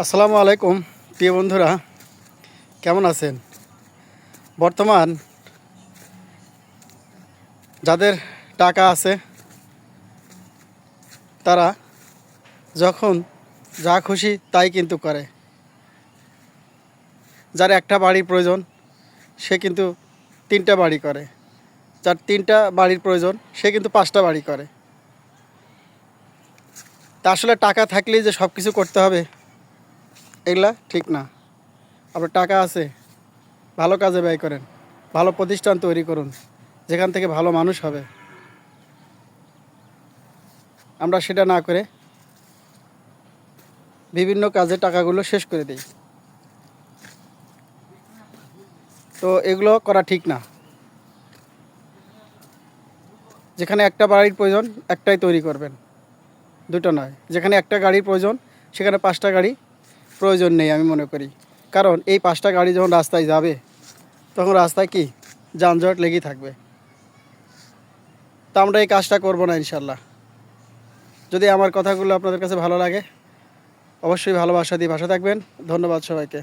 আসসালামু আলাইকুম প্রিয় বন্ধুরা, কেমন আছেন? বর্তমান যাদের টাকা আছে তারা যখন যা খুশি তাই কিন্তু করে। যার একটা বাড়ির প্রয়োজন সে কিন্তু তিনটা বাড়ি করে, যার তিনটা বাড়ির প্রয়োজন সে কিন্তু পাঁচটা বাড়ি করে। তা আসলে টাকা থাকলেই যে সব কিছু করতে হবে এগুলা ঠিক না। আপনার টাকা আছে, ভালো কাজে ব্যয় করেন, ভালো প্রতিষ্ঠান তৈরি করুন যেখান থেকে ভালো মানুষ হবে। আমরা সেটা না করে বিভিন্ন কাজে টাকাগুলো শেষ করে দিই, তো এগুলো করা ঠিক না। যেখানে একটা বাড়ির প্রয়োজন একটাই তৈরি করবেন, দুটো নয়। যেখানে একটা গাড়ির প্রয়োজন সেখানে পাঁচটা গাড়ি প্রয়োজন নেই আমি মনে করি। কারণ এই পাঁচটা গাড়ি যখন রাস্তায় যাবে তখন রাস্তায় কি যানজট লেগেই থাকবে। তো আমরা এই কাজটা করব না ইনশাল্লাহ। যদি আমার কথাগুলো আপনাদের কাছে ভালো লাগে অবশ্যই ভালোবাসা দিয়ে ভাষা থাকবেন। ধন্যবাদ সবাইকে।